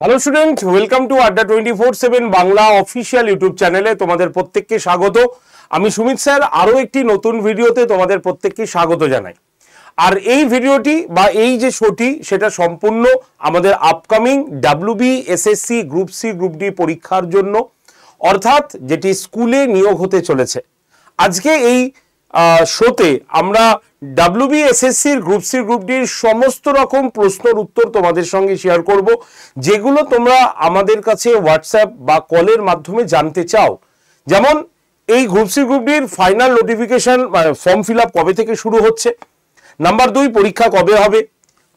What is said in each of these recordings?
Hello student, welcome to আড্ডা 24/7 Bangla official YouTube চ্যানেলে তোমাদের প্রত্যেককে স্বাগত। আমি সুমিত স্যার আরও একটি নতুন ভিডিওতে তোমাদের প্রত্যেককে স্বাগত জানাই। আর এই ভিডিওটি বা এই যে শোটি সেটা সম্পূর্ণ আমাদের upcoming WB SSC group C group D পরীক্ষার জন্য, অর্থাৎ যেটি স্কুলে নিয়োগ হতে চলেছে। আজকে এই শোতে আমরা ডাব্লিউবি এসএসসির গ্রুপ সি গ্রুপ ডির সমস্ত রকম প্রশ্নের উত্তর তোমাদের সঙ্গে শেয়ার করব, যেগুলো তোমরা আমাদের কাছে হোয়াটসঅ্যাপ বা কলের মাধ্যমে জানতে চাও। যেমন এই গ্রুপ সি গ্রুপ ডির final notification form fill up কবে থেকে শুরু হচ্ছে, নাম্বার 2 পরীক্ষা কবে হবে,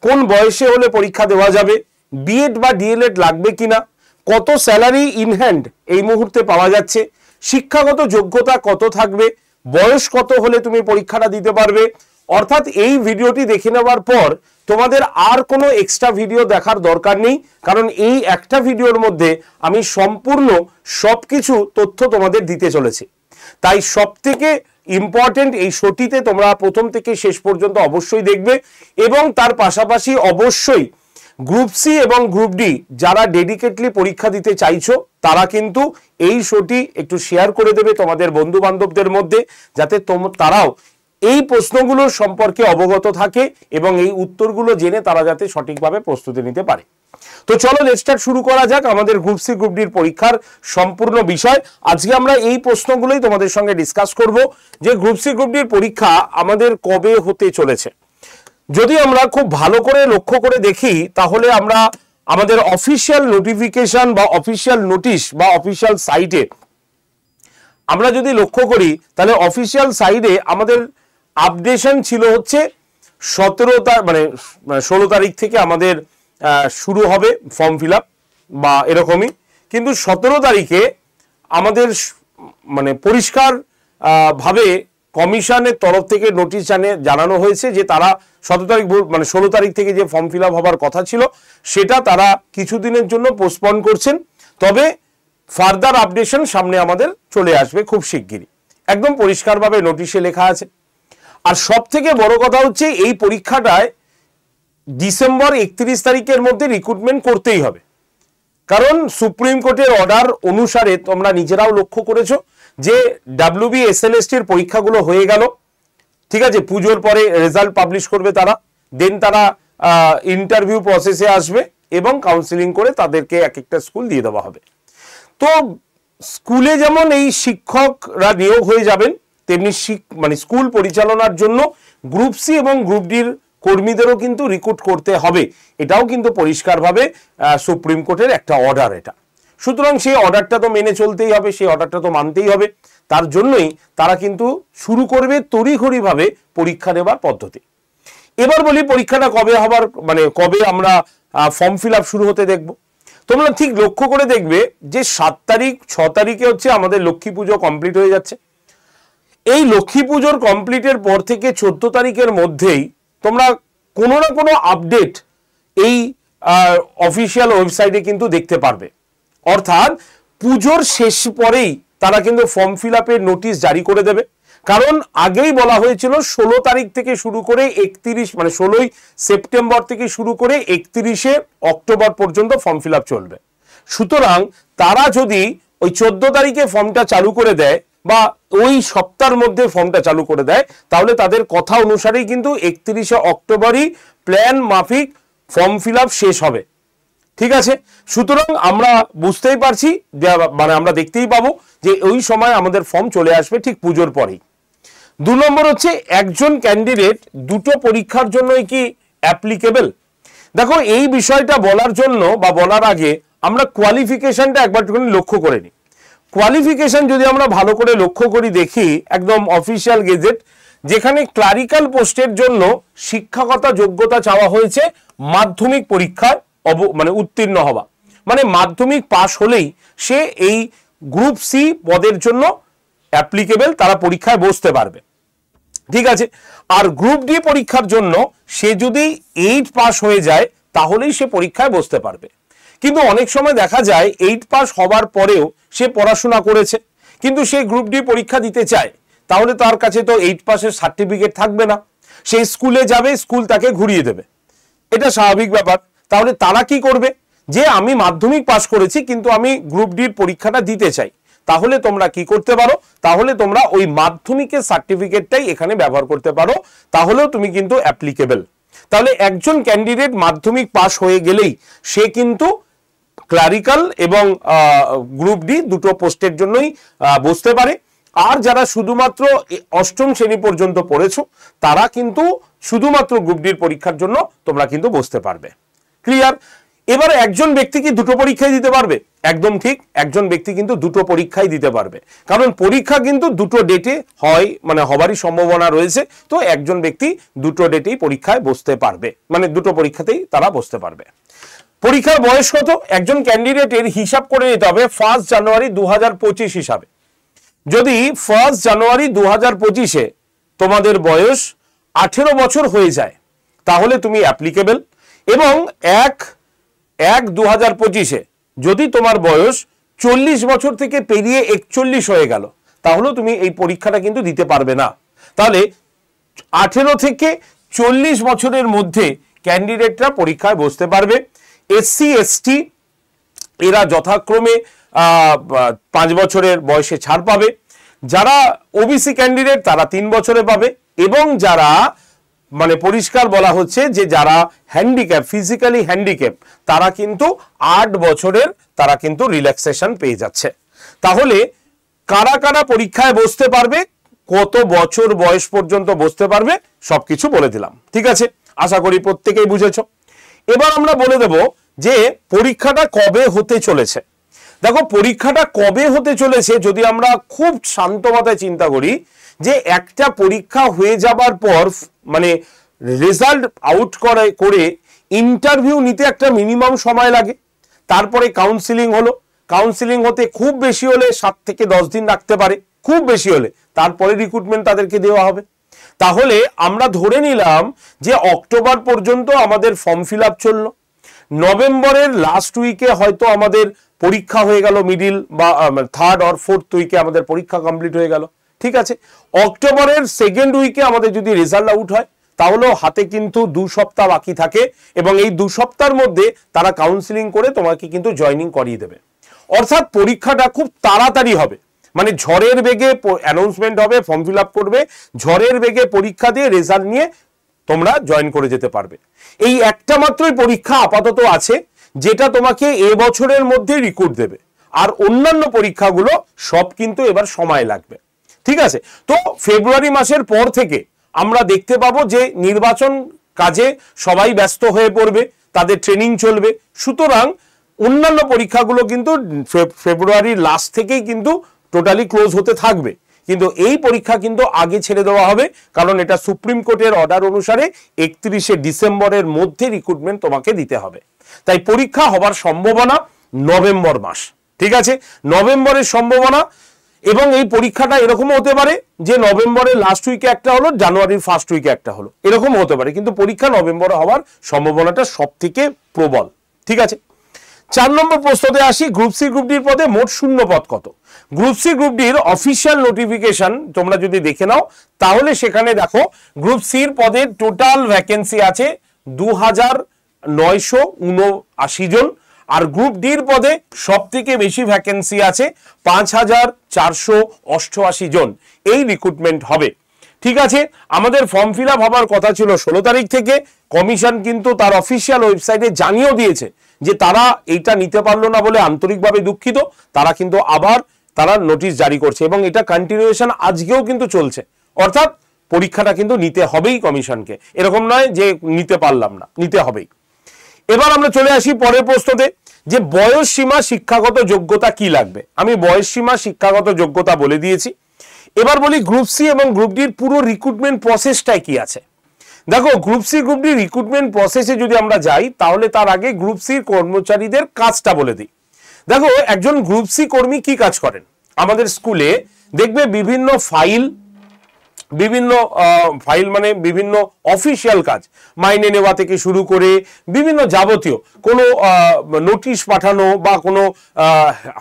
কোন বয়সে হলে পরীক্ষা দেওয়া যাবে, বিএড বা ডিএলএড লাগবে কিনা, কত স্যালারি ইন হ্যান্ড এই মুহূর্তে পাওয়া যাচ্ছে, শিক্ষাগত যোগ্যতা কত থাকবে, বয়স কত হলে তুমি পরীক্ষাটা দিতে পারবে। অর্থাৎ এই ভিডিওটি দেখে নেওয়ার পর তোমাদের আর কোনো এক্সট্রা ভিডিও দেখার দরকার নেই, কারণ এই একটা ভিডিওর মধ্যে আমি সম্পূর্ণ সবকিছু তথ্য তোমাদের দিতে চলেছি। তাই সবথেকে ইম্পর্টেন্ট এই শোটিতে তোমরা প্রথম থেকে শেষ পর্যন্ত অবশ্যই দেখবে, এবং তার পাশাপাশি অবশ্যই গ্রুপ সি এবং গ্রুপ ডি যারা ডেডিকেটলি পরীক্ষা দিতে চাইছো তারা কিন্তু এই শোটি একটু শেয়ার করে দেবে তোমাদের বন্ধু বান্ধবদের মধ্যে, যাতে তারাও এই প্রশ্নগুলো সম্পর্কে অবগত থাকে এবং এই উত্তরগুলো জেনে তারা যাতে সঠিকভাবে প্রস্তুতি নিতে পারে। তো চলো লেটস স্টার্ট, শুরু করা যাক আমাদের গ্রুপ সি গ্রুপ ডির পরীক্ষার সম্পূর্ণ বিষয়। আজকে আমরা এই প্রশ্নগুলোই তোমাদের সঙ্গে ডিসকাস করব যে গ্রুপ সি গ্রুপ ডির পরীক্ষা আমাদের কবে হতে চলেছে। যদি আমরা খুব ভালো করে লক্ষ্য করে দেখি তাহলে আমরা আমাদের অফিসিয়াল নোটিফিকেশন বা অফিসিয়াল নোটিশ বা অফিসিয়াল সাইটে আমরা যদি লক্ষ্য করি তাহলে অফিসিয়াল সাইটে আমাদের আপডেশন ছিল হচ্ছে 16 তারিখ থেকে আমাদের শুরু হবে ফর্ম ফিল আপ বা এরকমই, কিন্তু 17 তারিখে আমাদের পরিষ্কার ভাবে কমিশনের তরফ থেকে নোটিশ জানানো হয়েছে যে তারা 16 তারিখ থেকে যে ফর্ম ফিল আপ হবার কথা ছিল সেটা তারা কিছুদিনের জন্য পোস্টপন করছেন। তবে ফার্দার আপডেশন সামনে আমাদের চলে আসবে খুব শিগগিরই, একদম পরিষ্কারভাবে নোটিশে লেখা আছে। আর সব থেকে বড় কথা হচ্ছে এই পরীক্ষাটায় ডিসেম্বর 31 তারিখের মধ্যে রিক্রুটমেন্ট করতেই হবে, কারণ সুপ্রিম কোর্টের অর্ডার অনুসারে তোমরা নিজেরাও লক্ষ্য করেছো যে ডাব্লিউবি এসএলএসটির পরীক্ষাগুলো হয়ে গেল, ঠিক আছে, পুজোর পরে রেজাল্ট পাবলিশ করবে তারা, দেন তারা ইন্টারভিউ প্রসেসে আসবে এবং কাউন্সিলিং করে তাদেরকে এক একটা স্কুল দিয়ে দেওয়া হবে। তো স্কুলে যেমন এই শিক্ষকরা নিয়োগ হয়ে যাবেন, তেমনি স্কুল পরিচালনার জন্য গ্রুপ সি এবং গ্রুপ ডির কর্মীদেরও কিন্তু রিক্রুট করতে হবে, এটাও কিন্তু পরিষ্কারভাবে সুপ্রিম কোর্টের একটা অর্ডার এটা। সুতরাং সেই অর্ডারটা তো মেনে চলতেই হবে, সেই অর্ডারটা তো মানতেই হবে। তার জন্যই তারা কিন্তু শুরু করবে তড়িঘড়িভাবে পরীক্ষা নেবার পদ্ধতি। এবার বলি পরীক্ষাটা কবে হবার কবে আমরা ফর্ম ফিল আপ শুরু হতে দেখব। তোমরা ঠিক লক্ষ্য করে দেখবে যে 7 তারিখ 6 তারিখে হচ্ছে আমাদের লক্ষ্মী পুজো কমপ্লিট হয়ে যাচ্ছে। এই লক্ষ্মী পুজোর কমপ্লিটের পর থেকে 14 তারিখের মধ্যেই তোমরা কোনো না কোনো আপডেট এই অফিসিয়াল ওয়েবসাইটে কিন্তু দেখতে পারবে। অর্থাৎ পুজোর শেষ পরেই তারা কিন্তু ফর্ম ফিল আপের নোটিশ জারি করে দেবে, কারণ আগেই বলা হয়েছিল 16 তারিখ থেকে শুরু করে 16ই সেপ্টেম্বর থেকে শুরু করে 31শে অক্টোবর পর্যন্ত ফর্ম ফিল আপ চলবে। সুতরাং তারা যদি ওই 14 তারিখে ফর্মটা চালু করে দেয় বা ওই সপ্তাহের মধ্যে ফর্মটা চালু করে দেয়, তাহলে তাদের কথা অনুসারেই কিন্তু 31শে অক্টোবরই প্ল্যান মাফিক ফর্ম ফিল আপ শেষ হবে, ঠিক আছে। সুতরাং আমরা বুঝতেই পারছি যে আমরা দেখতেই পাবো যে ওই সময় আমাদের ফর্ম চলে আসবে ঠিক পুজোর পরেই। 2 নম্বর হচ্ছে একজন ক্যান্ডিডেট দুটো পরীক্ষার জন্যই কি অ্যাপ্লিকেবল। দেখো এই বিষয়টা বলার জন্য বা বলার আগে আমরা কোয়ালিফিকেশনটা একবার লক্ষ্য করে নিই। কোয়ালিফিকেশন যদি আমরা ভালো করে লক্ষ্য করি দেখি একদম অফিসিয়াল গেজেট, যেখানে ক্লারিক্যাল পোস্টের জন্য শিক্ষাগত যোগ্যতা চাওয়া হয়েছে মাধ্যমিক পরীক্ষায় উত্তীর্ণ হওয়া, মাধ্যমিক পাশ হলেই সে এই গ্রুপ সি পদের জন্য অ্যাপ্লিকেবল, তারা পরীক্ষায় বসতে পারবে, ঠিক আছে। আর গ্রুপ ডি পরীক্ষার জন্য সে যদি 8 পাস হয়ে যায় তাহলেই সে পরীক্ষায় বসতে পারবে। কিন্তু অনেক সময় দেখা যায় 8 পাস হবার পরেও সে পড়াশোনা করেছে কিন্তু সে গ্রুপ ডি পরীক্ষা দিতে চায়, তাহলে তার কাছে তো 8 পাসের সার্টিফিকেট থাকবে না, সে স্কুলে যাবে, স্কুল তাকে ঘুরিয়ে দেবে, এটা স্বাভাবিক ব্যাপার। তাহলে তারা কি করবে, যে আমি মাধ্যমিক পাস করেছি কিন্তু আমি গ্রুপ ডির পরীক্ষাটা দিতে চাই, তাহলে তোমরা কি করতে পারো, তাহলে তোমরা ওই মাধ্যমিকের সার্টিফিকেটটাই এখানে ব্যবহার করতে পারো, তাহলেও তুমি কিন্তু অ্যাপ্লিকেবল। তাহলে একজন ক্যান্ডিডেট মাধ্যমিক পাস হয়ে গেলেই সে কিন্তু ক্লারিক্যাল এবং গ্রুপ ডি দুটো পোস্টের জন্যই বসতে পারে। আর যারা শুধুমাত্র অষ্টম শ্রেণী পর্যন্ত পড়েছো তারা কিন্তু শুধুমাত্র গ্রুপ ডির পরীক্ষার জন্য তোমরা কিন্তু বসতে পারবে। ক্লিয়ার? এবারে একজন ব্যক্তি কি দুটো পরীক্ষায় দিতে পারবে? একদম ঠিক, একজন ব্যক্তি কিন্তু দুটো পরীক্ষায় দিতে পারবে, কারণ পরীক্ষা কিন্তু দুটো ডেটে হয়, মানে হবারই সম্ভাবনা রয়েছে। তো একজন ব্যক্তি দুটো ডেটেই পরীক্ষায় বসতে পারবে, মানে দুটো পরীক্ষাতেই তারা বসতে পারবে। পরীক্ষার বয়স কত? একজন ক্যান্ডিডেটের হিসাব করে নিতে হবে 1 জানুয়ারি 2025 হিসাবে। যদি 1 জানুয়ারি 2025-এ তোমাদের বয়স 18 বছর হয়ে যায় তাহলে তুমি অ্যাপ্লিকেবল, এবং 1/1/2025-এ যদি তোমার বয়স 40 বছর থেকে পেরিয়ে 41 হয়ে গেল তাহলেও তুমি এই পরীক্ষাটা কিন্তু দিতে পারবে না। তাহলে 18 থেকে 40 বছরের মধ্যে ক্যান্ডিডেটরা পরীক্ষায় বসতে পারবে। এসসি এসটি এরা যথাক্রমে 5 বছরের বয়সে ছাড় পাবে। যারা ওবিসি ক্যান্ডিডেট তারা 3 বছরে পাবে, এবং যারা মানে পরিষ্কার বলা হচ্ছে যে যারা হ্যান্ডিক্যাপ, ফিজিক্যালি হ্যান্ডিক্যাপ, তারা কিন্তু 8 বছরের তারা কিন্তু রিল্যাক্সেশন পেয়ে যাচ্ছে। তাহলে কারা কারা পরীক্ষায় বসতে পারবে, কত বছর বয়স পর্যন্ত বসতে পারবে, সবকিছু বলে দিলাম। ঠিক আছে, আশা করি প্রত্যেকেই বুঝেছো। এবার আমরা বলে দেব যে পরীক্ষাটা কবে হতে চলেছে। দেখো, পরীক্ষাটা কবে হতে চলেছে যদি আমরা খুব শান্ত মাথায় চিন্তা করি, যে একটা পরীক্ষা হয়ে যাবার পর মানে রেজাল্ট আউট করে ইন্টারভিউ নিতে একটা মিনিমাম সময় লাগে, তারপরে কাউন্সিলিং হলো, কাউন্সিলিং হতে খুব বেশি হলে 7 থেকে 10 দিন রাখতে পারে, খুব বেশি হলে, তারপরে রিক্রুটমেন্ট তাদেরকে দেওয়া হবে। তাহলে আমরা ধরে নিলাম যে অক্টোবর পর্যন্ত আমাদের ফর্ম ফিল আপ চললো, নভেম্বরের লাস্ট উইকে হয়তো আমাদের পরীক্ষা হয়ে গেল, মিডিল বা 3rd or 4th উইকে আমাদের পরীক্ষা কমপ্লিট হয়ে গেল। ঠিক আছে, অক্টোবরের 2nd উইকে আমাদের যদি রেজাল্ট আউট হয় তাহলেও হাতে কিন্তু 2 সপ্তাহ বাকি থাকে, এবং এই 2 সপ্তাহের মধ্যে তারা কাউন্সিলিং করে তোমাকে কিন্তু জয়েনিং করিয়ে দেবে। অর্থাৎ পরীক্ষাটা খুব তাড়াতাড়ি হবে, মানে ঝড়ের বেগে অ্যানাউন্সমেন্ট হবে, ফর্ম ফিল আপ করবে, ঝড়ের বেগে পরীক্ষা দিয়ে রেজাল্ট নিয়ে তোমরা জয়েন করে যেতে পারবে। এই একটা মাত্রই পরীক্ষা আপাতত আছে যেটা তোমাকে এবছরের মধ্যে রিক্রুট দেবে, আর অন্যান্য পরীক্ষাগুলো সব কিন্তু এবার সময় লাগবে। ঠিক আছে, তো ফেব্রুয়ারি মাসের পর থেকে আমরা দেখতে পাবো যে নির্বাচন কাজে সবাই ব্যস্ত হয়ে পড়বে, তাদের ট্রেনিং চলবে, সুতরাং অন্যান্য পরীক্ষাগুলো কিন্তু ফেব্রুয়ারির লাস্ট থেকেই কিন্তু টোটালি ক্লোজ হতে থাকবে, কিন্তু এই পরীক্ষা কিন্তু আগে ছেড়ে দেওয়া হবে, কারণ এটা সুপ্রিম কোর্টের অর্ডার অনুসারে 31শে ডিসেম্বরের মধ্যে রিক্রুটমেন্ট তোমাকে দিতে হবে। তাই পরীক্ষা হবার সম্ভাবনা নভেম্বর মাস। ঠিক আছে, নভেম্বরের সম্ভাবনা, এবং এই পরীক্ষাটা এরকমও হতে পারে যে নভেম্বরের লাস্ট উইকে একটা হলো, জানুয়ারির ফার্স্ট উইকে একটা হলো, এরকম হতে পারে, কিন্তু পরীক্ষা নভেম্বরে হওয়ার সম্ভাবনাটা সব থেকে প্রবল। ঠিক আছে, 4 নম্বর প্রশ্নতে আসি। গ্রুপ সি গ্রুপ ডির পদে মোট শূন্য পদ কত? গ্রুপ সি গ্রুপ ডির অফিসিয়াল নোটিফিকেশন তোমরা যদি দেখে নাও তাহলে সেখানে দেখো গ্রুপ সির পদে টোটাল ভ্যাকেন্সি আছে 2979 জন, আর গ্রুপ ডির পদে সব থেকে বেশি ভ্যাকেন্সি আছে 5488 জন। এই রিক্রুটমেন্ট হবে। ঠিক আছে, আমাদের ফর্ম ফিল আপ হবার কথা ছিল 16 তারিখ থেকে, কমিশন কিন্তু তার অফিসিয়াল ওয়েবসাইটে জানিয়েও দিয়েছে যে তারা এইটা নিতে পারলো না বলে আন্তরিকভাবে দুঃখিত, তারা কিন্তু আবার তারা নোটিশ জারি করছে, এবং এটা কন্টিনিউয়েশন আজকেও কিন্তু চলছে। অর্থাৎ পরীক্ষাটা কিন্তু নিতে হবেই কমিশনকে, এরকম নয় যে নিতে পারলাম না, নিতে হবেই। এবার আমরা চলে আসি পরের প্রশ্নতে, যে বয়স সীমা শিক্ষাগত যোগ্যতা কি লাগবে। আমি বয়স সীমা শিক্ষাগত যোগ্যতা বলে দিয়েছি। এবার বলি গ্রুপ সি এবং গ্রুপ ডির পুরো রিক্রুটমেন্ট প্রসেসটাই কি আছে। দেখো, group C group D recruitment প্রসেসে যদি আমরা যাই তাহলে তার আগে গ্রুপ সির কর্মচারীদের কাজটা বলে দিই। দেখো, একজন গ্রুপ সি কর্মী কি কাজ করেন, আমাদের স্কুলে দেখবে বিভিন্ন ফাইল মানে বিভিন্ন অফিসিয়াল কাজ, মাইনে নেওয়া থেকে শুরু করে বিভিন্ন যাবতীয় কোনো নোটিশ পাঠানো বা কোনো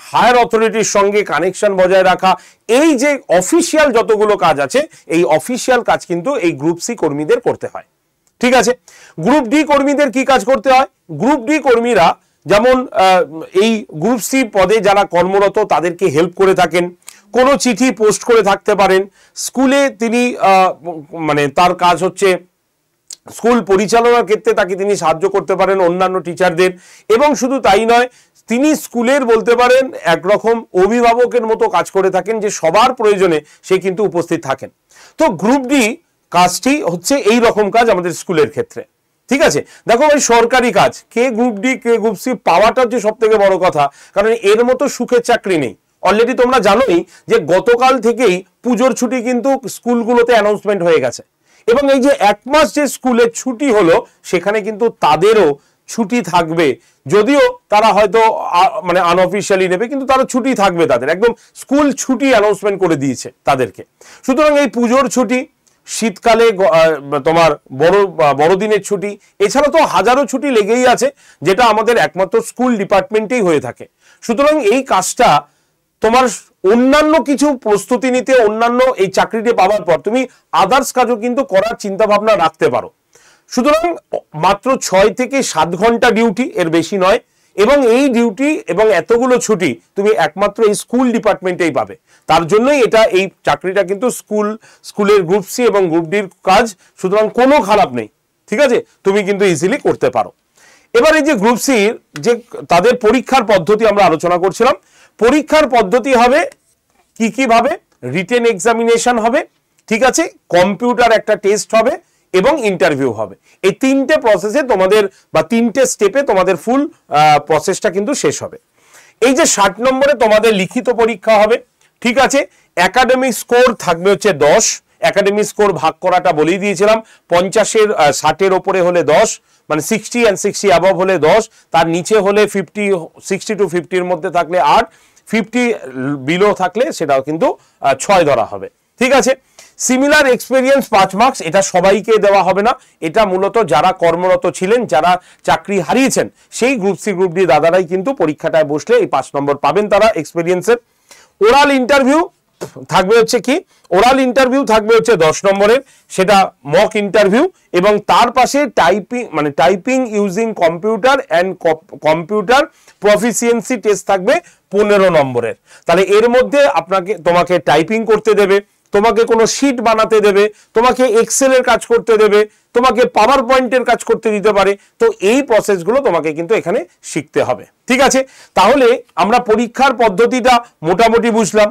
হায়ার অথরিটির সঙ্গে কানেকশন বজায় রাখা, এই যে অফিসিয়াল যতগুলো কাজ আছে এই অফিসিয়াল কাজ কিন্তু এই গ্রুপ সি কর্মীদের করতে হয়। ঠিক আছে, গ্রুপ ডি কর্মীদের কি কাজ করতে হয়? গ্রুপ ডি কর্মীরা যেমন এই গ্রুপ সি পদে যারা কর্মরত তাদেরকে হেল্প করে থাকেন, কোনো চিঠি পোস্ট করে থাকতে পারেন, স্কুলে তিনি মানে তার কাজ হচ্ছে স্কুল পরিচালনার ক্ষেত্রে তাকে তিনি সাহায্য করতে পারেন অন্যান্য টিচারদের, এবং শুধু তাই নয় তিনি স্কুলের বলতে পারেন একরকম অভিভাবকের মতো কাজ করে থাকেন, যে সবার প্রয়োজনে সে কিন্তু উপস্থিত থাকেন। তো গ্রুপ ডি কাজটি হচ্ছে এই রকম কাজ আমাদের স্কুলের ক্ষেত্রে। ঠিক আছে, দেখো ভাই সরকারি কাজ কে গ্রুপ ডি কে গ্রুপ সি পাওয়াটা হচ্ছে সব থেকে বড় কথা, কারণ এর মতো সুখের চাকরি নেই। অলরেডি তোমরা জানোই যে গতকাল থেকেই পুজোর ছুটি কিন্তু স্কুলগুলোতে অ্যানাউন্সমেন্ট হয়ে গেছে, এবং এই যে এক মাস যে স্কুলের ছুটি হলো সেখানে কিন্তু তাদেরও ছুটি থাকবে, যদিও তারা হয়তো মানে আনঅফিশিয়ালি নেবে, কিন্তু তারা ছুটি থাকবে, তাদের একদম স্কুল ছুটি অ্যানাউন্সমেন্ট করে দিয়েছে তাদেরকে। সুতরাং এই পুজোর ছুটি, শীতকালে তোমার বড়দিনের ছুটি, এছাড়া তো হাজারো ছুটি লেগেই আছে, যেটা আমাদের একমাত্র স্কুল ডিপার্টমেন্টেই হয়ে থাকে। সুতরাং এই কাজটা তোমার অন্যান্য কিছু প্রস্তুতি নিতে, অন্যান্য এই চাকরিটি পাওয়ার পর তুমি আদার্স কাজও কিন্তু করার চিন্তা ভাবনা রাখতে পারো। সুতরাং মাত্র 6 থেকে 7 ঘন্টা ডিউটি, এর বেশি নয়, এবং এই ডিউটি এবং এতগুলো ছুটি তুমি একমাত্র এই স্কুল ডিপার্টমেন্টেই পাবে। তার জন্যই এটা, এই চাকরিটা কিন্তু স্কুলের গ্রুপ সি এবং গ্রুপ ডির কাজ, সুতরাং কোনো খারাপ নেই। ঠিক আছে, তুমি কিন্তু ইজিলি করতে পারো। এবার এই যে গ্রুপ সির যে তাদের পরীক্ষার পদ্ধতি আমরা আলোচনা করছিলাম, পরীক্ষার পদ্ধতি হবে কি ভাবে, রিটেন এক্সামিনেশন হবে, ঠিক আছে, কম্পিউটার একটা টেস্ট হবে এবং ইন্টারভিউ হবে। এই তিনটে প্রসেসে তোমাদের বা তিনটে স্টেপে তোমাদের ফুল প্রসেসটা কিন্তু শেষ হবে। এই যে 60 নম্বরে তোমাদের লিখিত পরীক্ষা হবে, ঠিক আছে, একাডেমিক স্কোর থাকবে হচ্ছে 10, একাডেমিক স্কোর ভাগ করাটা বলেই দিয়েছিলাম, 50-এর 60-এর ওপরে হলে 10, মানে 60 and 60 অ্যাবভ হলে 10, তার নিচে হলে 60 to 50-এর মধ্যে থাকলে 8, 50 বিলো থাকলে সেটাও কিন্তু 6 ধরা হবে। ঠিক আছে, সিমিলার এক্সপেরিয়েন্স 5 মার্কস, এটা সবাইকে দেওয়া হবে না, এটা মূলত যারা কর্মরত ছিলেন, যারা চাকরি হারিয়েছেন, সেই গ্রুপ সি গ্রুপ ডি দাদারাই কিন্তু পরীক্ষাটায় বসলে এই 5 নম্বর পাবেন তারা এক্সপেরিয়েন্সের। ওরাল ইন্টারভিউ থাকবে হচ্ছে কি, ওরাল ইন্টারভিউ থাকবে হচ্ছে 10 নম্বরের, সেটা মক ইন্টারভিউ, এবং তার পাশে typing using computer and computer proficiency test থাকবে 15 নম্বরের। তাহলে এর মধ্যে তোমাকে টাইপিং করতে দেবে, তোমাকে কোনো শিট বানাতে দেবে, তোমাকে এক্সেলের কাজ করতে দেবে, তোমাকে পাওয়ার পয়েন্টের কাজ করতে দিতে পারে। তো এই প্রসেসগুলো তোমাকে কিন্তু এখানে শিখতে হবে। ঠিক আছে, তাহলে আমরা পরীক্ষার পদ্ধতিটা মোটামুটি বুঝলাম।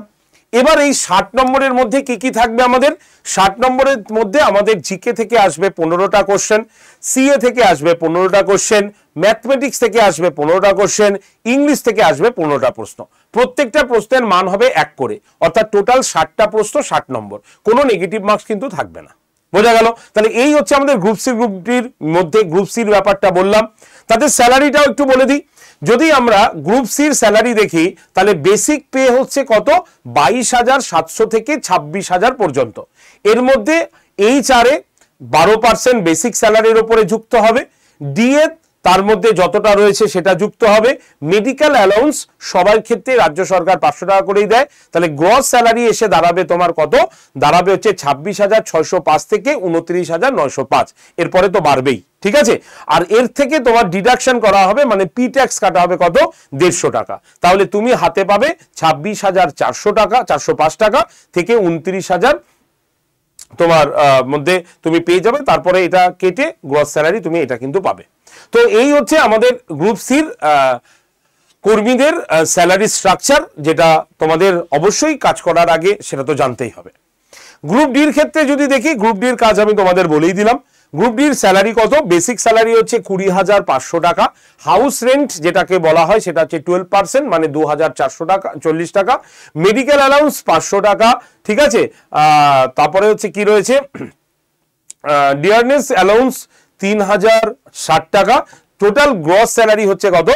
এবার এই 60 নম্বরের মধ্যে কি থাকবে আমাদের, 60 নম্বরের মধ্যে আমাদের জিকে থেকে আসবে 15টা কোশ্চেন, সিএ থেকে আসবে 15টা কোশ্চেন, ম্যাথমেটিক্স থেকে আসবে 15টা কোশ্চেন, ইংলিশ থেকে আসবে 15টা প্রশ্ন। প্রত্যেকটা প্রশ্নের মান হবে 1 করে, অর্থাৎ টোটাল 60টা প্রশ্ন, 60 নম্বর, কোনো নেগেটিভ মার্কস কিন্তু থাকবে না। বোঝা গেল? তাহলে এই হচ্ছে আমাদের গ্রুপ সি গ্রুপ ডির মধ্যে গ্রুপ সির ব্যাপারটা বললাম। তাদের স্যালারিটাও একটু বলে দিই। যদি আমরা গ্রুপ সির স্যালারি দেখি, তাহলে বেসিক পে হচ্ছে কত, 22,700 থেকে 26,000 পর্যন্ত। এর মধ্যে HR-এ 12% বেসিক স্যালারির উপরে যুক্ত হবে, ডিএ তার মধ্যে যতটা রয়েছে সেটা যুক্ত হবে, মেডিকেল অ্যালাউন্স সবার ক্ষেত্রে রাজ্য সরকার 500 টাকা করেই দেয়। তাহলে গ্রস স্যালারি এসে দাঁড়াবে তোমার কত, দাঁড়াবে হচ্ছে 26,605 থেকে 29,905, এরপরে তো বাড়বেই। ঠিক আছে, আর এর থেকে তোমার ডিডাকশন করা হবে, মানে পি ট্যাক্স কাটা হবে কত, 150 টাকা। তাহলে তুমি হাতে পাবে 26,400 টাকা, 405 টাকা থেকে 29,000 তোমার মধ্যে তুমি পেয়ে যাবে। তারপরে এটা কেটে গ্রস স্যালারি তুমি এটা কিন্তু পাবে। তো এই হচ্ছে আমাদের গ্রুপ সির কর্মীদের স্যালারি স্ট্রাকচার, যেটা তোমাদের অবশ্যই কাজ করার আগে সেটা তো জানতেই হবে। গ্রুপ ডির ক্ষেত্রে যদি দেখি, গ্রুপ ডির কাজ আমি তোমাদের বলেই দিলাম। গ্রুপ ডির স্যালারি কত, বেসিক স্যালারি হচ্ছে 20,500 টাকা, হাউস রেন্ট যেটাকে বলা হয় সেটা হচ্ছে 12%, মানে 2,440 টাকা, মেডিকেল অ্যালাউন্স 500 টাকা। ঠিক আছে, তারপরে হচ্ছে কি রয়েছে, ডিয়ারনেস অ্যালাউন্স 3,060 টাকা। টোটাল গ্রস স্যালারি হচ্ছে কত,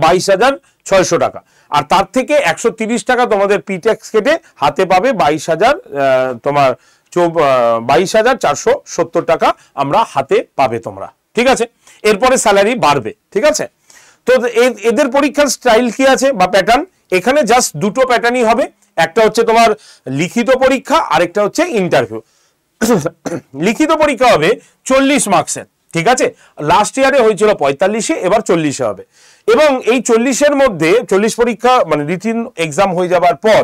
22,600 টাকা। আর তার থেকে 130 টাকা তোমাদের পি ট্যাক্স কেটে হাতে পাবে 22,470 টাকা আমরা হাতে পাবে তোমরা। ঠিক আছে, এরপরে স্যালারি বাড়বে। ঠিক আছে, তো এদের পরীক্ষার স্টাইল কি আছে বা প্যাটার্ন, এখানে জাস্ট দুটো প্যাটার্নই হবে, একটা হচ্ছে তোমার লিখিত পরীক্ষা, আরেকটা হচ্ছে ইন্টারভিউ। লিখিত পরীক্ষা হবে 40 মার্কসের। ঠিক আছে, লাস্ট ইয়ারে হয়েছিল 45-এ, এবার 40-এ হবে। এবং এই 40-এর মধ্যে 40 পরীক্ষা মানে রিটিন এক্সাম হয়ে যাবার পর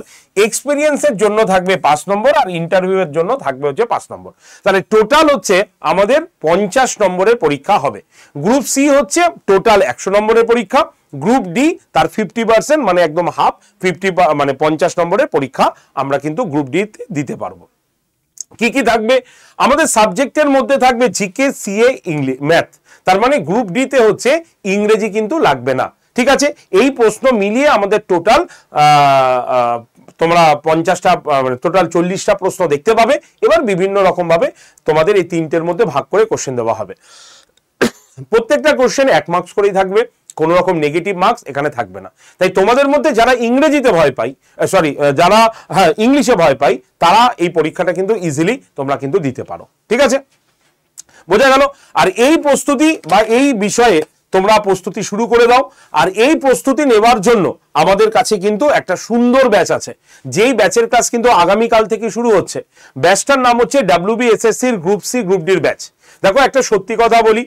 এক্সপিরিয়েন্সের জন্য থাকবে 5 নম্বর, আর ইন্টারভিউয়ের জন্য থাকবে হচ্ছে 5 নম্বর। তাহলে টোটাল হচ্ছে আমাদের 50 নম্বরের পরীক্ষা হবে। গ্রুপ সি হচ্ছে টোটাল 100 নম্বরের পরীক্ষা, গ্রুপ ডি তার 50% মানে একদম হাফ 50 মানে 50 নম্বরের পরীক্ষা আমরা কিন্তু গ্রুপ ডি দিতে পারবো। কি কি থাকবে আমাদের সাবজেক্টের মধ্যে? থাকবে জিকে, সিএ, ইংলিশ, ম্যাথ। তার মানে গ্রুপ ডি তে হচ্ছে ইংরেজি কিন্তু লাগবে না। ঠিক আছে, এই প্রশ্ন মিলিয়ে আমাদের টোটাল তোমরা 50টা মানে টোটাল 40টা প্রশ্ন দেখতে পাবে। এবার বিভিন্ন রকম ভাবে তোমাদের এই তিনটের মধ্যে ভাগ করে কোশ্চেন দেওয়া হবে। প্রত্যেকটা কোশ্চেন 1 মার্কস করেই থাকবে, কোনো রকম নেগেটিভ মার্কস এখানে থাকবে না। তাই তোমাদের মধ্যে যারা ইংরেজিতে ভয় পাই, যারা ইংলিশে ভয় পাই, তারা এই পরীক্ষাটা কিন্তু ইজিলি তোমরা কিন্তু দিতে পারো। ঠিক আছে, বোঝা গেল? আর এই প্রস্তুতি বা এই বিষয়ে তোমরা প্রস্তুতি শুরু করে দাও। আর এই প্রস্তুতি নেওয়ার জন্য আমাদের কাছে কিন্তু একটা সুন্দর ব্যাচ আছে, যেই ব্যাচের কাজ কিন্তু আগামীকাল থেকে শুরু হচ্ছে। ব্যাচটার নাম হচ্ছে WBSSCর গ্রুপ সি গ্রুপ ডির ব্যাচ। দেখো, একটা সত্যি কথা বলি,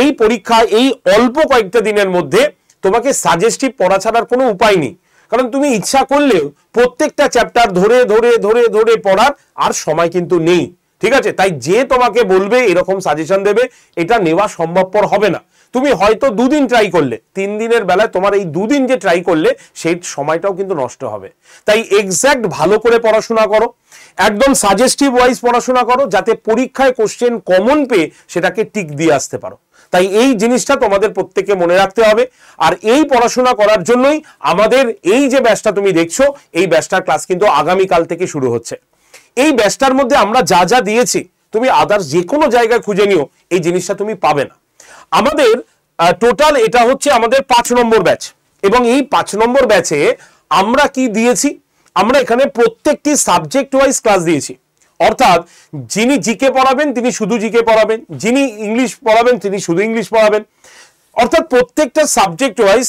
এই পরীক্ষায় এই অল্প কয়েকটা দিনের মধ্যে তোমাকে সাজেস্টিভ পড়া ছাড়ার কোনো উপায় নেই। কারণ তুমি ইচ্ছা করলেও প্রত্যেকটা চ্যাপ্টার ধরে ধরে ধরে ধরে পড়ার আর সময় কিন্তু নেই। ঠিক আছে, তাই যে তোমাকে বলবে এরকম সাজেশন দেবে, এটা নেওয়া সম্ভবপর হবে না। তুমি হয়তো 2 দিন ট্রাই করলে, 3 দিনের বেলায় তোমার এই 2 দিন যে ট্রাই করলে সেই সময়টাও কিন্তু নষ্ট হবে। তাই এক্স্যাক্ট ভালো করে পড়াশোনা করো, একদম সাজেস্টিভ ওয়াইজ পড়াশোনা করো, যাতে পরীক্ষায় কোশ্চেন কমন পেয়ে সেটাকে টিক দিয়ে আসতে পারো। তাই এই জিনিসটা তোমাদের প্রত্যেককে মনে রাখতে হবে। আর এই পড়াশোনা করার জন্যই আমাদের এই যে ব্যাচটা তুমি দেখছো, এই ব্যাচটার ক্লাস কিন্তু আগামীকাল থেকে শুরু হচ্ছে। এই ব্যাচটার মধ্যে আমরা যা যা দিয়েছি, তুমি আদার্স যে কোনো জায়গায় খুঁজে নিও, এই জিনিসটা তুমি পাবে না। আমাদের টোটাল এটা হচ্ছে আমাদের 5 নম্বর ব্যাচ। এবং এই 5 নম্বর ব্যাচে আমরা কি দিয়েছি? আমরা এখানে প্রত্যেকটি সাবজেক্ট ওয়াইজ ক্লাস দিয়েছি। অর্থাৎ যিনি জিকে পড়াবেন তিনি শুধু জিকে পড়াবেন, যিনি ইংলিশ পড়াবেন তিনি শুধু ইংলিশ পড়াবেন। অর্থাৎ প্রত্যেকটা সাবজেক্ট ওয়াইজ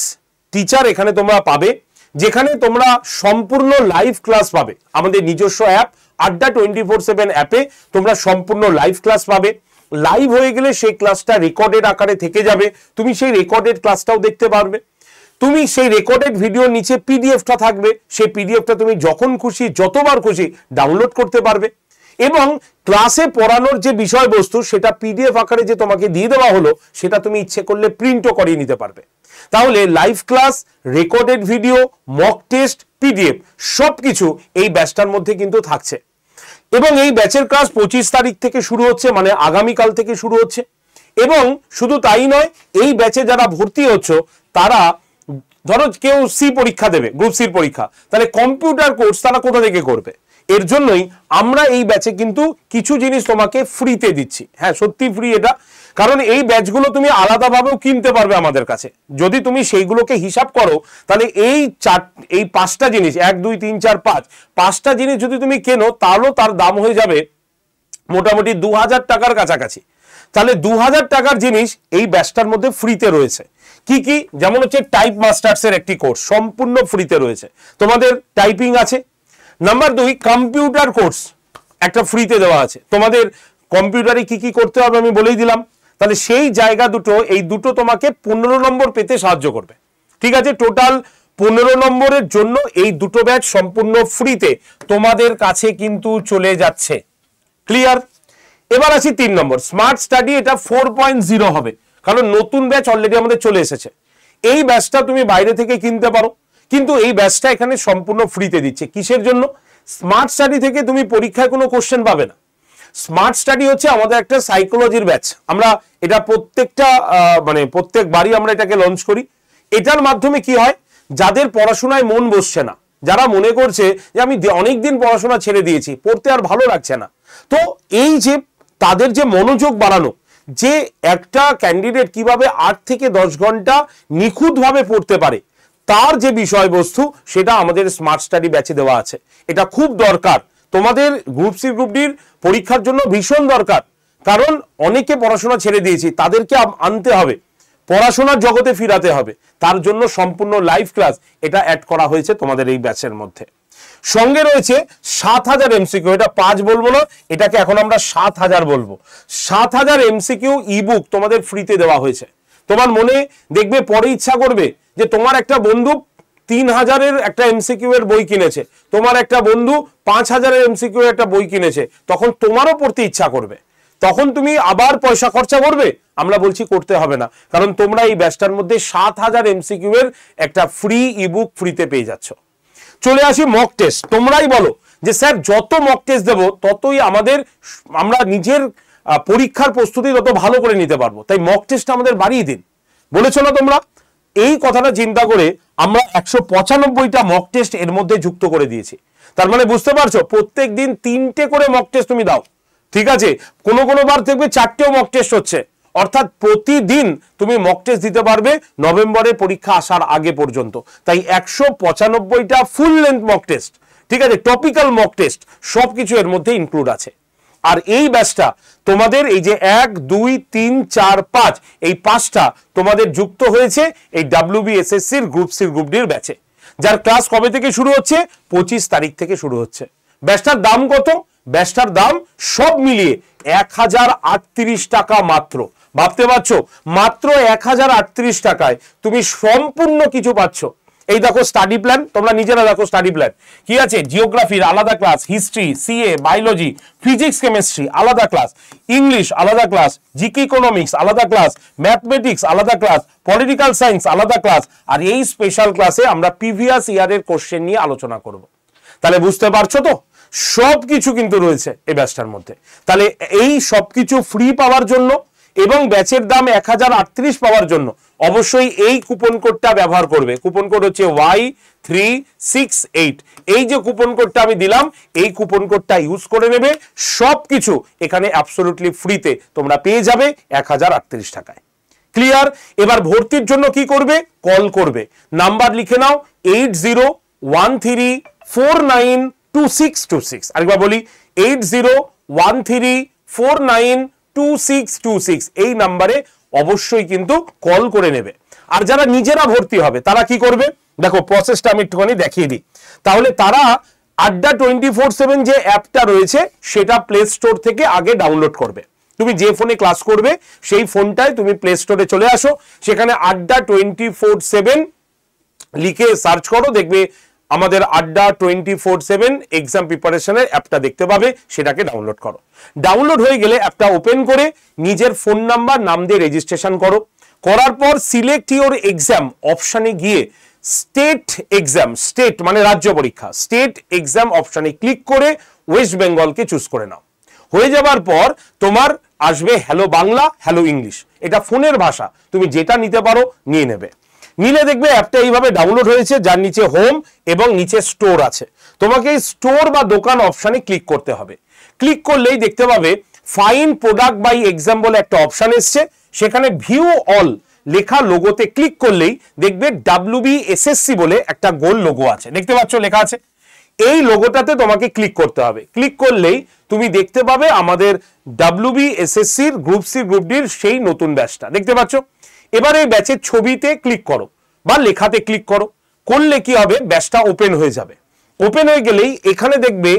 টিচার এখানে তোমরা পাবে, যেখানে তোমরা সম্পূর্ণ লাইভ ক্লাস পাবে। আমাদের নিজস্ব অ্যাপ আড্ডা 24/7 অ্যাপে তোমরা সম্পূর্ণ লাইভ ক্লাস পাবে। লাইভ হয়ে গেলে সেই ক্লাসটা রেকর্ডেড আকারে থেকে যাবে, তুমি সেই রেকর্ডেড ক্লাসটাও দেখতে পারবে। তুমি সেই রেকর্ডেড ভিডিওর নিচে পিডিএফটা থাকবে, সেই পিডিএফটা তুমি যখন খুশি যতবার খুশি ডাউনলোড করতে পারবে। এবং ক্লাসে পড়ানোর যে বিষয়বস্তু সেটা পিডিএফ আকারে যে তোমাকে দিয়ে দেওয়া হলো, সেটা তুমি ইচ্ছে করলে প্রিন্টও করিয়ে নিতে পারবে। তাহলে live class, recorded video, mock test, PDF সবকিছু এই ব্যাচটার মধ্যে কিন্তু থাকছে। এবং এই ব্যাচের ক্লাস 25 তারিখ থেকে শুরু হচ্ছে, মানে আগামীকাল থেকে শুরু হচ্ছে। এবং শুধু তাই নয়, এই ব্যাচে যারা ভর্তি হচ্ছ তারা, ধরো কেউ সি পরীক্ষা দেবে, গ্রুপ সির পরীক্ষা, তাহলে কম্পিউটার কোর্স তারা কোথা থেকে করবে? এর জন্যই আমরা এই ব্যাচে কিন্তু কিছু জিনিস তোমাকে ফ্রিতে দিচ্ছি। হ্যাঁ, সত্যি ফ্রি এটা, কারণ এই ব্যাচগুলো তুমি আলাদাভাবেও কিনতে পারবে আমাদের কাছে। যদি তুমি সেইগুলোকে হিসাব করো, তাহলে এই 5টা জিনিস, 1 2 3 4 5টা জিনিস যদি তুমি কেনো, তাহলেও তার দাম হয়ে যাবে মোটামুটি 2000 টাকার কাছাকাছি। তাহলে 2000 টাকার জিনিস এই ব্যাচটার মধ্যে ফ্রিতে রয়েছে। কি কি? যেমন হচ্ছে টাইপ মাস্টার্সের একটি কোর্স সম্পূর্ণ ফ্রিতে রয়েছে, তোমাদের টাইপিং আছে। নাম্বার 2, কম্পিউটার কোর্স একটা ফ্রিতে দেওয়া আছে। তোমাদের কম্পিউটারে কি কি করতে হবে আমি বলেই দিলাম। তাহলে সেই জায়গা দুটো, এই দুটো তোমাকে 15 নম্বর পেতে সাহায্য করবে। ঠিক আছে, টোটাল 15 নম্বরের জন্য এই দুটো ব্যাচ সম্পূর্ণ ফ্রিতে তোমাদের কাছে কিন্তু চলে যাচ্ছে। ক্লিয়ার? এবার আসি 3 নম্বর স্মার্ট স্টাডি। এটা 4.0 হবে, কারণ নতুন ব্যাচ অলরেডি আমাদের চলে এসেছে। এই ব্যাচটা তুমি বাইরে থেকে কিনতে পারো, কিন্তু এই ব্যাচটা এখানে সম্পূর্ণ ফ্রিতে দিচ্ছে। কিসের জন্য? স্মার্ট স্টাডি থেকে তুমি পরীক্ষায় কোনো কোশ্চেন পাবে না। স্মার্ট স্টাডি হচ্ছে আমাদের একটা সাইকোলজির ব্যাচ। আমরা এটা প্রত্যেকবারই আমরা এটাকে লঞ্চ করি। এটার মাধ্যমে কি হয়, যাদের পড়াশোনায় মন বসছে না, যারা মনে করছে যে আমি অনেকদিন পড়াশোনা ছেড়ে দিয়েছি, পড়তে আর ভালো লাগছে না, তো এই যে তাদের যে মনোযোগ বাড়ানো, যে একটা ক্যান্ডিডেট কিভাবে 8 থেকে 10 ঘন্টা নিখুঁতভাবে পড়তে পারে, তার যে বিষয়বস্তু সেটা আমাদের স্মার্ট স্টাডি ব্যাচে দেওয়া আছে। এটা খুব দরকার তোমাদের গ্রুপ সি গ্রুপ ডির পরীক্ষার জন্য, ভীষণ দরকার। কারণ অনেকে পড়াশোনা ছেড়ে দিয়েছি, তাদেরকে আনতে হবে, পড়াশোনার জগতে ফিরাতে হবে। তার জন্য সম্পূর্ণ লাইভ ক্লাস এটা অ্যাড করা হয়েছে তোমাদের এই ব্যাচের মধ্যে। সঙ্গে রয়েছে 7000 এমসিকিউ, এটা 5 বলবো না, এটাকে এখন আমরা 7000 বলবো। 7000 এমসিকিউ ইবুক তোমাদের ফ্রিতে দেওয়া হয়েছে। তোমার মনে দেখবে পরে ইচ্ছা করবে যে তোমার একটা বন্ধু 3000-এর একটা এমসিকিউ এর বই কিনেছে, তোমার একটা বন্ধু 5000-এর এমসিকিউ এর একটা বই কিনেছে, তখন তোমারও পড়তে ইচ্ছা করবে, তখন তুমি আবার পয়সা খরচা করবে? আমরা বলছি করতে হবে না, কারণ তোমরা এই ব্যাচটার মধ্যে 7000 এমসিকিউ এর একটা ফ্রি ইবুক ফ্রিতে পেয়ে যাচ্ছ। চলে আসি মক টেস্ট। তোমরাই বলো যে স্যার যত মক টেস্ট দেবো ততই আমরা নিজের পরীক্ষার প্রস্তুতি তত ভালো করে নিতে পারবো, তাই মক টেস্ট আমাদের বাড়িয়ে দিন, বলেছো না তোমরা? এই কথাটা চিন্তা করে আমরা 195টা মক টেস্ট এর মধ্যে যুক্ত করে দিয়েছি। তার মানে বুঝতে পারছো, প্রত্যেক দিন 3টে করে মক টেস্ট তুমি দাও, ঠিক আছে? কোনো বার দেখবে 4টেও মক টেস্ট হচ্ছে, অর্থাৎ প্রতিদিন তুমি মক টেস্ট দিতে পারবে নভেম্বরে পরীক্ষা আসার আগে পর্যন্ত। তাই 195টা ফুল লেন্থ মক টেস্ট, ঠিক আছে, টপিক্যাল মক টেস্ট সবকিছু এর মধ্যে ইনক্লুড আছে। আর এই ব্যাচটা তোমাদের এই যে 1, 2, 3, 4, 5 এই 5টা তোমাদের যুক্ত হয়েছে এই WBSSC গ্রুপ সি গ্রুপ ডির ব্যাচে, যার ক্লাস কবে থেকে শুরু হচ্ছে? 25 তারিখ থেকে শুরু হচ্ছে। ব্যাচটার দাম কত? ব্যাচটার দাম সব মিলিয়ে 1038 টাকা মাত্র। ভাবতে পারছো, মাত্র 1038 টাকায় তুমি সম্পূর্ণ কিছু পাচ্ছ। এই দেখো স্টাডি প্ল্যান, তোমরা নিজেরা দেখো স্টাডি প্ল্যান কি আছে। জিওগ্রাফির আলাদা class, history, CA, biology, physics, chemistry আলাদা ক্লাস, ইংলিশ আলাদা ক্লাস, জিকে ইকোনমিক্স আলাদা ক্লাস, ম্যাথমেটিক্স আলাদা ক্লাস, পলিটিক্যাল সায়েন্স আলাদা ক্লাস, আর এই স্পেশাল ক্লাসে আমরা প্রিভিয়াস ইয়ারের কোশ্চেন নিয়ে আলোচনা করব। তাহলে বুঝতে পারছো তো, সবকিছু কিন্তু রয়েছে এই ব্যাচটার মধ্যে। তাহলে এই সবকিছু ফ্রি পাওয়ার জন্য এবং ব্যাচের দাম 1038 পাওয়ার জন্য অবশ্যই এই কুপন কোডটা ব্যবহার করবে। কুপন কোড হচ্ছে Y368। এই যে কুপন কোডটা আমি দিলাম, এই কুপন কোডটা ইউজ করে নেবে, সবকিছু এখানে অ্যাবসলিউটলি ফ্রিতে তোমরা পেয়ে যাবে 1038 টাকায়। ক্লিয়ার? এবার ভর্তির জন্য কি করবে? কল করবে, নাম্বার লিখে নাও 8013492626। আরেকবার বলি 8013492626। এই নাম্বারে অবশ্যই কিন্তু কল করে নেবে। আর যারা নিজেরা ভর্তি হবে তারা কি করবে? দেখো প্রসেসটা আমি একটুখানি দেখিয়ে দিই। তাহলে তারা আড্ডা 24/7 যে অ্যাপটা রয়েছে সেটা প্লে স্টোর থেকে আগে ডাউনলোড করবে। তুমি যে ফোনে ক্লাস করবে সেই ফোনটায় তুমি প্লে স্টোরে চলে আসো, সেখানে আড্ডা 24/7 লিখে সার্চ করো, দেখবে আমাদের আড্ডা 24/7 এক্সাম প্রিপারেশনের অ্যাপটা দেখতে পাবে, সেটাকে ডাউনলোড করো। ডাউনলোড হয়ে গেলে অ্যাপটা ওপেন করে নিজের ফোন নাম্বার নাম দিয়ে রেজিস্ট্রেশন করো। করার পর সিলেক্ট ইওর এক্সাম অপশানে গিয়ে স্টেট এক্সাম, স্টেট মানে রাজ্য পরীক্ষা, স্টেট এক্সাম অপশানে ক্লিক করে ওয়েস্ট বেঙ্গলকে চুজ করে নাও। হয়ে যাবার পর তোমার আসবে হ্যালো বাংলা, হ্যালো ইংলিশ, এটা ফোনের ভাষা, তুমি যেটা নিতে পারো নিয়ে নেবে। নিলে দেখবে অ্যাপটা এইভাবে ডাউনলোড হয়েছে, যার নিচে হোম এবং নিচে স্টোর আছে। তোমাকে স্টোর বা দোকান অপশানে ক্লিক করতে হবে। ক্লিক করলেই দেখতে পাবে ফাইন প্রোডাক্ট বাই এক্সাম বলে একটা অপশান এসছে, সেখানে ভিউ অল লেখা লোগোতে ক্লিক করলেই দেখবে WBSSC বলে একটা গোল লোগো আছে, দেখতে পাচ্ছ লেখা আছে। এই লোগোটাতে তোমাকে ক্লিক করতে হবে। ক্লিক করলেই তুমি দেখতে পাবে আমাদের WBSSC গ্রুপ সি গ্রুপ ডির সেই নতুন ব্যাচটা, দেখতে পাচ্ছ। এবার এই ব্যাচের ছবিতে ক্লিক করো বা লেখাতে ক্লিক করো, করলে কি হবে? ব্যাচটা ওপেন হয়ে যাবে। ওপেন হয়ে গেলেই এখানে দেখবে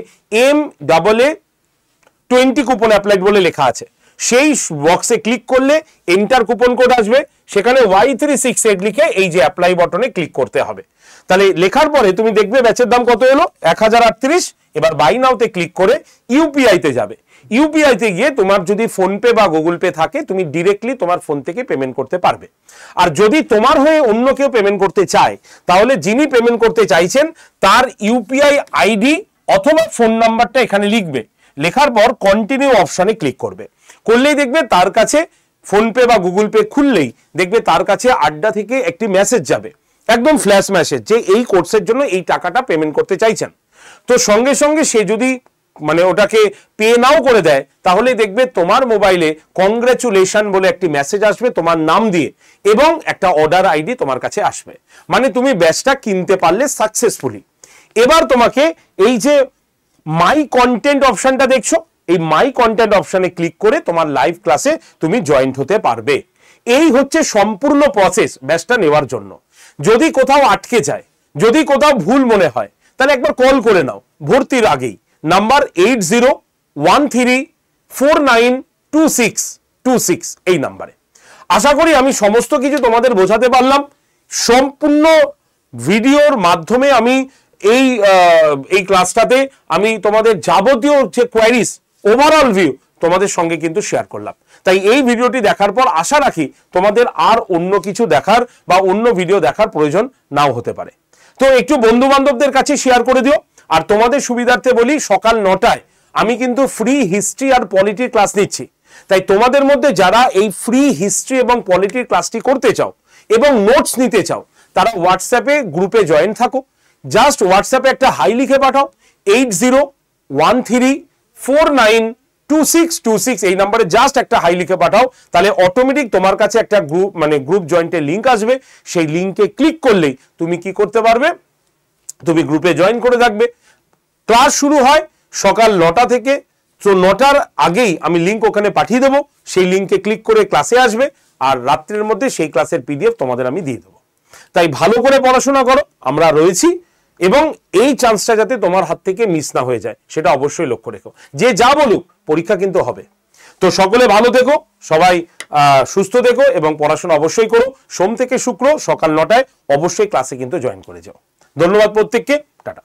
MAA20 কুপন অ্যাপ্লাইড বলে লেখা আছে, সেই বক্সে ক্লিক করলে এন্টার কুপন কোড আসবে, সেখানে Y368 লিখে এই যে অ্যাপ্লাই বাটনে ক্লিক করতে হবে। তাহলে লেখার পরে তুমি দেখবে ব্যাচের দাম কত এলো? 1038। এবার বাই নাওতে ক্লিক করে ইউপিআইতে যাবে। ইউপিআইতে গিয়ে তোমার যদি ফোনপে বা গুগল পে থাকে তুমি ডিরেক্টলি তোমার ফোন থেকে পেমেন্ট করতে পারবে। আর যদি তোমার হয়ে অন্য কেউ পেমেন্ট করতে চায় তাহলে যিনি পেমেন্ট করতে চাইছেন তার ইউপিআই আইডি অথবা ফোন নাম্বারটা এখানে লিখবে। লেখার পর কন্টিনিউ অপশনে ক্লিক করবে। করলেই দেখবে তার কাছে ফোনপে বা গুগল পে খুললেই দেখবে তার কাছে আড্ডা থেকে একটি মেসেজ যাবে, একদম ফ্ল্যাশ মেসেজ, যে এই কোর্সের জন্য এই টাকাটা পেমেন্ট করতে চাইছেন। তো সঙ্গে সঙ্গে সে যদি মানে ওটাকে পে নাও করে দেয় তাহলে দেখবে তোমার মোবাইলে কংগ্রেচুলেশন বলে একটি মেসেজ আসবে তোমার নাম দিয়ে, এবং একটা অর্ডার আইডি তোমার কাছে আসবে, মানে তুমি ব্যাচটা কিনতে পারলে সাকসেসফুলি। এবার তোমাকে এই যে মাই কন্টেন্ট অপশনটা দেখছো, এই মাই কন্টেন্ট অপশনে ক্লিক করে তোমার লাইভ ক্লাসে তুমি জয়েন্ট হতে পারবে। এই হচ্ছে সম্পূর্ণ প্রসেস ব্যাচটা নেওয়ার জন্য। যদি কোথাও আটকে যায়, যদি কোথাও ভুল মনে হয়, তাহলে একবার কল করে নাও ভর্তির আগেই, নাম্বার 8013492626 এই নাম্বারে। আশা করি আমি সমস্ত কিছু তোমাদের বোঝাতে পারলাম। সম্পূর্ণ ভিডিওর মাধ্যমে আমি এই ক্লাসটাতে আমি তোমাদের যাবতীয় যে কোয়ারিজ ওভারঅল ভিউ তোমাদের সঙ্গে কিন্তু শেয়ার করলাম। তাই এই ভিডিওটি দেখার পর আশা রাখি তোমাদের আর অন্য কিছু দেখার বা অন্য ভিডিও দেখার প্রয়োজন নাও হতে পারে। তো একটু বন্ধু বান্ধবদের কাছে শেয়ার করে দিও। আর তোমাদের সুবিধার্থে বলি, সকাল 9টায় আমি কিন্তু ফ্রি হিস্ট্রি আর পলিটির ক্লাস নিচ্ছি। তাই তোমাদের মধ্যে যারা এই ফ্রি হিস্ট্রি এবং পলিটির ক্লাসটি করতে চাও এবং নোটস নিতে চাও, তারা হোয়াটসঅ্যাপে গ্রুপে জয়েন থাকো। জাস্ট হোয়াটসঅ্যাপে একটা হাই লিখে পাঠাও 8013492626 এই নাম্বারে জাস্ট একটা হাই লিখে পাঠাও। তাহলে অটোমেটিক তোমার কাছে একটা গ্রুপ জয়েন্টের লিঙ্ক আসবে। সেই লিঙ্কে ক্লিক করলেই তুমি কি করতে পারবে, তুমি গ্রুপে জয়েন করে থাকবে। ক্লাস শুরু হয় সকাল 9টা থেকে, তো 9টার আগেই আমি লিঙ্ক ওখানে পাঠিয়ে দেবো। সেই লিঙ্কে ক্লিক করে ক্লাসে আসবে, আর রাত্রের মধ্যে সেই ক্লাসের পিডিএফ তোমাদের আমি দিয়ে দেবো। তাই ভালো করে পড়াশোনা করো, আমরা রয়েছি, এবং এই চান্সটা যাতে তোমার হাত থেকে মিস না হয়ে যায় সেটা অবশ্যই লক্ষ্য রেখো। যে যা বলুক, পরীক্ষা কিন্তু হবে। তো সকলে ভালো থেকো, সবাই সুস্থ থেকো এবং পড়াশোনা অবশ্যই করো। সোম থেকে শুক্র সকাল 9টায় অবশ্যই ক্লাসে কিন্তু জয়েন করে যাও। ধন্যবাদ প্রত্যেককে, টাটা।